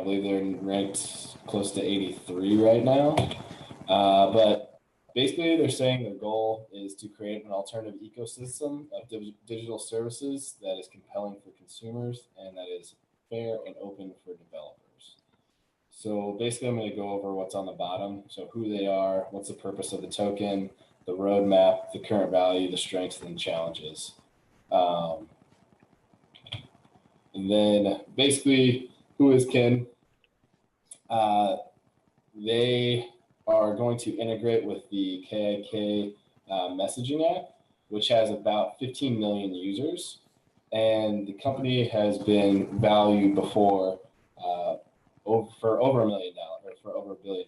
believe they're ranked close to 83 right now. But basically, they're saying their goal is to create an alternative ecosystem of digital services that is compelling for consumers and that is fair and open for developers. So basically, I'm going to go over what's on the bottom. So who they are, what's the purpose of the token, the roadmap, the current value, the strengths, and the challenges. And then basically, who is KIN? They are going to integrate with the KIK messaging app, which has about 15 million users. And the company has been valued before for over $1 million, or for over $1 billion.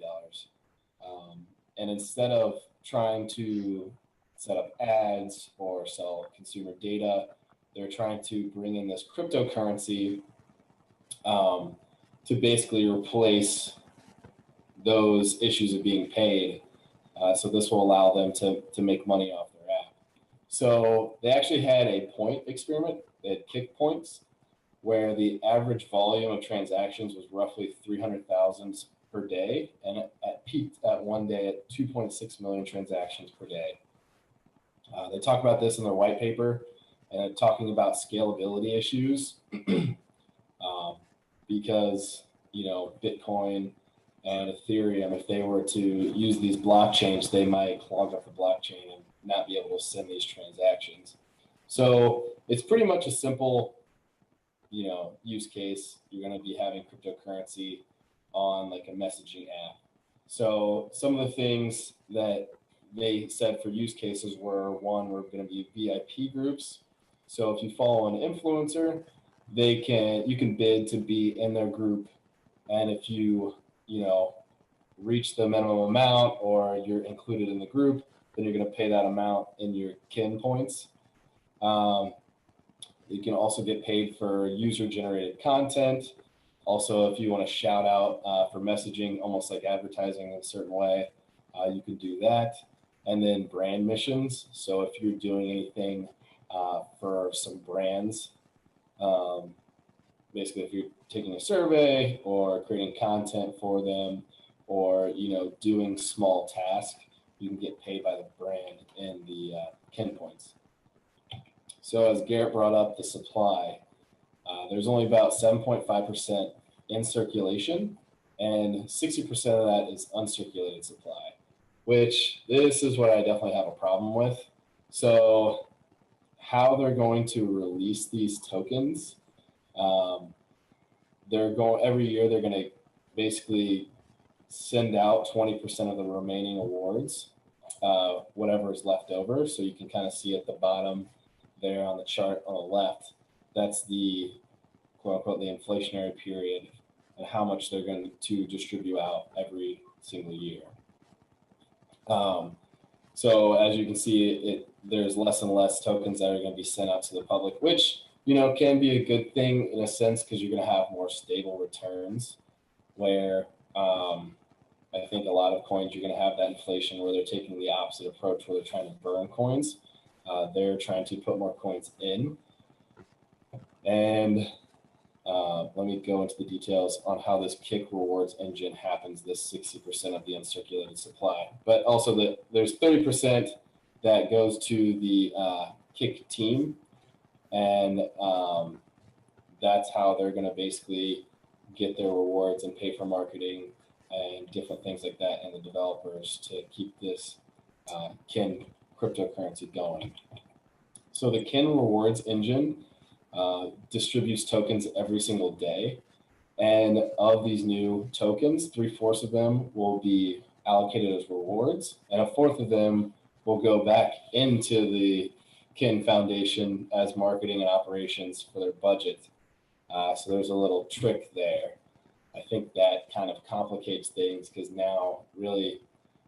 And instead of trying to set up ads or sell consumer data, they're trying to bring in this cryptocurrency to basically replace those issues of being paid. So this will allow them to make money off their app. So they actually had a point experiment. They had KIK points, where the average volume of transactions was roughly 300,000 per day, and it peaked at one day at 2.6 million transactions per day. They talk about this in their white paper, and they're talking about scalability issues because, you know, Bitcoin and ethereum, if they were to use these blockchains, they might clog up the blockchain and not be able to send these transactions. So it's pretty much a simple, you know, use case. You're going to be having cryptocurrency on like a messaging app. So some of the things that they said for use cases were, one, were going to be VIP groups. So if you follow an influencer, you can bid to be in their group, and if you reach the minimum amount or you're included in the group, then you're going to pay that amount in your KIN points. You can also get paid for user-generated content. Also, if you want to shout out for messaging, almost like advertising in a certain way, you can do that. And then brand missions. So if you're doing anything for some brands, basically if you're taking a survey or creating content for them, or doing small tasks, you can get paid by the brand in the KIN points. So as Garrett brought up, the supply, there's only about 7.5% in circulation, and 60% of that is uncirculated supply, which this is what I definitely have a problem with. So how they're going to release these tokens, every year they're going to basically send out 20% of the remaining awards, whatever is left over. So you can kind of see at the bottom there on the chart on the left, that's the quote unquote the inflationary period and how much they're going to distribute out every single year. So as you can see, there's less and less tokens that are going to be sent out to the public, which can be a good thing in a sense, because you're going to have more stable returns, where I think a lot of coins, you're going to have that inflation where they're taking the opposite approach, where they're trying to burn coins. They're trying to put more coins in. And let me go into the details on how this KIK rewards engine happens, this 60% of the uncirculated supply. But also there's 30% that goes to the KIK team. And that's how they're going to basically get their rewards and pay for marketing and different things like that, and the developers to keep this KIN cryptocurrency going. So the KIN rewards engine distributes tokens every single day. And of these new tokens, 3/4 of them will be allocated as rewards, and 1/4 of them will go back into the KIN Foundation as marketing and operations for their budget. So there's a little trick there. I think that kind of complicates things, because now really,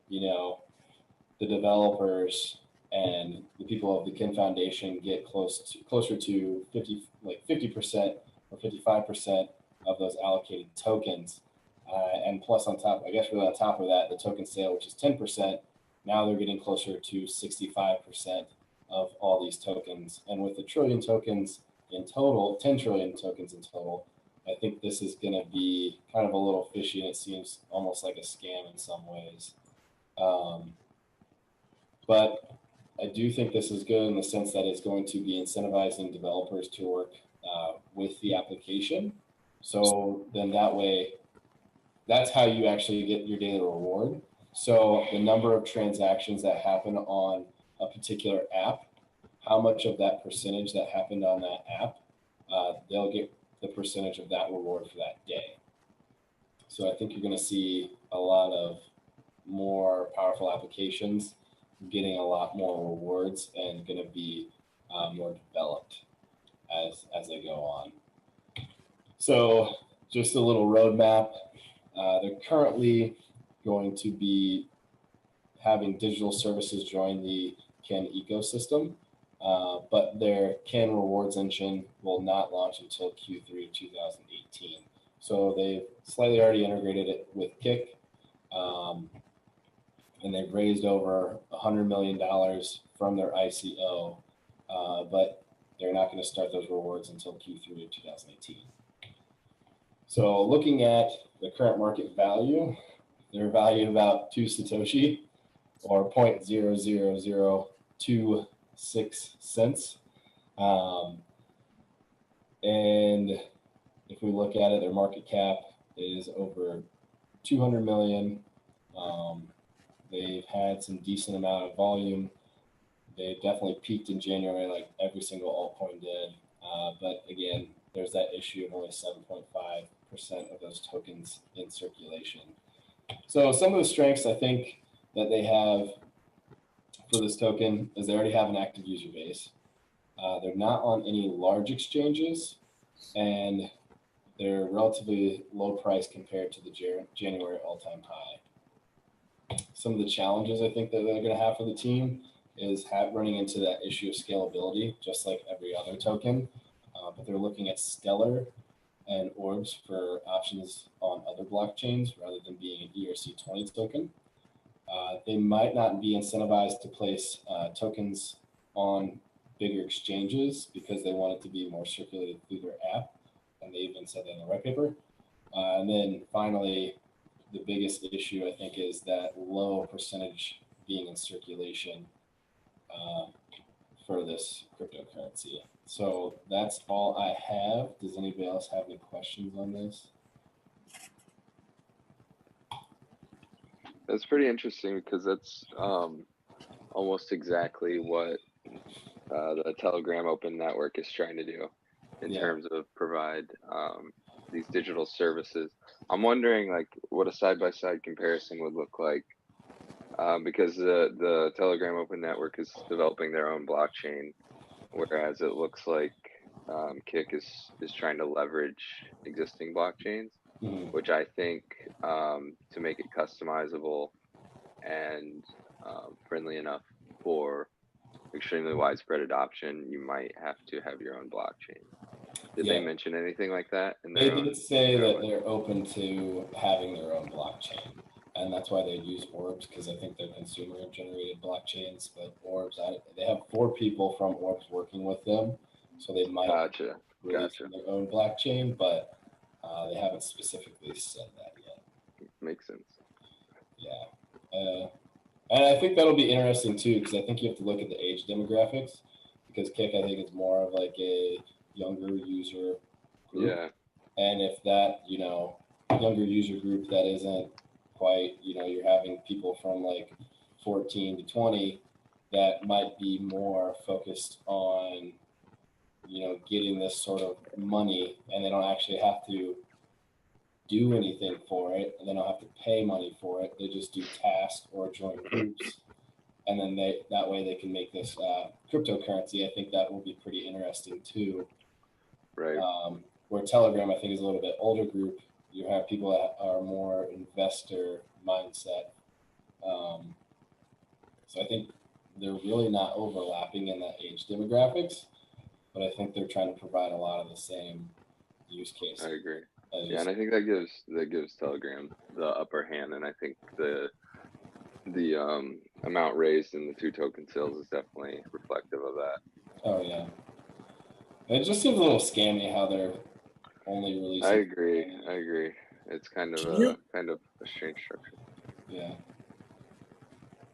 the developers and the people of the KIN Foundation get closer to 50% or 55% of those allocated tokens. And plus on top of that, the token sale, which is 10%, now they're getting closer to 65% of all these tokens. And with the trillion tokens in total, 10 trillion tokens in total, I think this is going to be kind of a little fishy, and it seems almost like a scam in some ways. But I do think this is good in the sense that it's going to be incentivizing developers to work with the application. So then that way, that's how you actually get your daily reward. So the number of transactions that happen on a particular app, how much of that percentage that happened on that app, they'll get the percentage of that reward for that day. So I think you're going to see a lot of more powerful applications getting a lot more rewards and going to be more developed as they go on. So just a little roadmap. They're currently going to be having digital services join the KIN ecosystem, but their KIN rewards engine will not launch until Q3 of 2018. So they've slightly already integrated it with KIK, and they've raised over $100 million from their ICO, but they're not going to start those rewards until Q3 of 2018. So looking at the current market value, they're valued about 2 Satoshi, or 0.00026 cents. And if we look at it, their market cap is over 200 million. They've had some decent amount of volume. They definitely peaked in January like every single altcoin did. But again, there's that issue of only 7.5% of those tokens in circulation. So some of the strengths I think that they have for this token is they already have an active user base. They're not on any large exchanges, and they're relatively low price compared to the January all-time high. Some of the challenges I think that they're going to have for the team is running into that issue of scalability, just like every other token. But they're looking at Stellar and Orbs for options on other blockchains rather than being an ERC20 token. They might not be incentivized to place tokens on bigger exchanges because they want it to be more circulated through their app, and they even said that in the white paper. And then finally, the biggest issue I think is that low percentage being in circulation for this cryptocurrency. So that's all I have. Does anybody else have any questions on this? That's pretty interesting because that's almost exactly what the Telegram Open Network is trying to do in terms of provide these digital services. I'm wondering like what a side-by-side comparison would look like because the Telegram Open Network is developing their own blockchain, whereas it looks like KIK is trying to leverage existing blockchains, which I think to make it customizable and friendly enough for extremely widespread adoption, you might have to have your own blockchain. Did they mention anything like that? They did say that they're open to having their own blockchain, and that's why they use Orbs, because I think they're consumer-generated blockchains. But Orbs, they have 4 people from Orbs working with them, so they might release their own blockchain, but they haven't specifically said that yet. Makes sense. Yeah. And I think that'll be interesting too, because I think you have to look at the age demographics, because KIK, I think, is more of like a younger user group. Yeah. And if that, younger user group that isn't quite, you're having people from like 14 to 20 that might be more focused on, getting this sort of money, and they don't actually have to do anything for it, and they don't have to pay money for it. They just do tasks or join groups, and then that way they can make this cryptocurrency. I think that will be pretty interesting too. Right. Where Telegram, I think, is a little bit older group. You have people that are more investor mindset. So I think they're really not overlapping in that age demographics, but I think they're trying to provide a lot of the same use cases. I agree. And I think that gives Telegram the upper hand, and I think the amount raised in the 2 token sales is definitely reflective of that. Oh yeah, it just seems a little scammy how they're only releasing. I agree. It's kind of a strange structure. Yeah.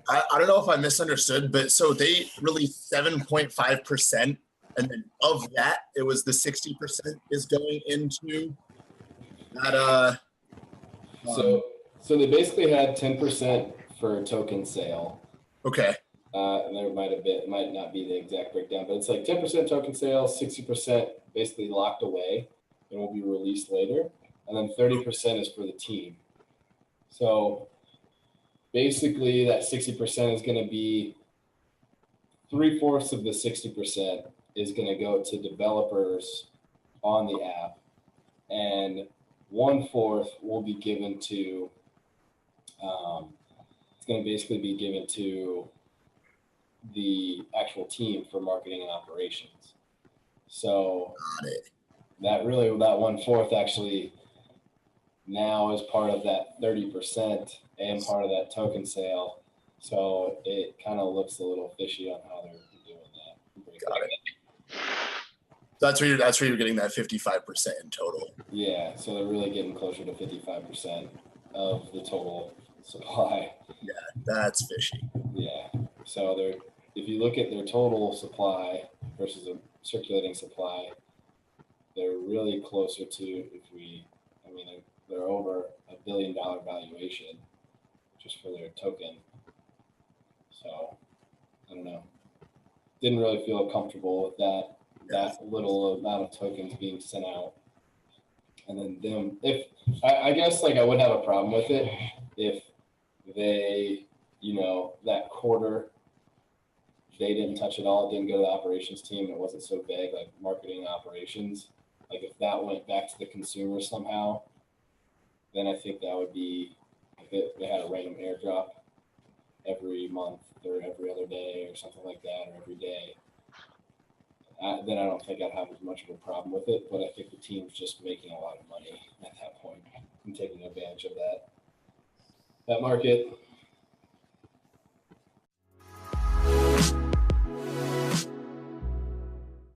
I don't know if I misunderstood, but so they released 7.5%, and then of that, it was the 60% is going into that. So they basically had 10% for token sale. Okay. And there might not be the exact breakdown, but it's like 10% token sale, 60% basically locked away and will be released later, and then 30% is for the team. So basically, that 60% is going to be 3/4 of the 60% is going to go to developers on the app, and 1/4 will be given to. It's going to basically be given to the actual team for marketing and operations. So that 1/4 actually now is part of that 30% and part of that token sale. So it kind of looks a little fishy on how they're doing that. Got it. That's where you're getting that 55% in total. Yeah, so they're really getting closer to 55% of the total supply. Yeah, that's fishy. Yeah, so if you look at their total supply versus a circulating supply, they're really closer to, they're over $1 billion valuation just for their token. So I don't know. Didn't really feel comfortable with that little amount of tokens being sent out. And then I guess I would have a problem with it if they, that quarter, they didn't touch it all. It didn't go to the operations team. It wasn't so vague, like marketing and operations. Like if that went back to the consumer somehow, then I think that would be, if they had a random airdrop every month or every other day or something like that, or every day, then I don't think I'd have as much of a problem with it. But I think the team's just making a lot of money at that point and taking advantage of that market.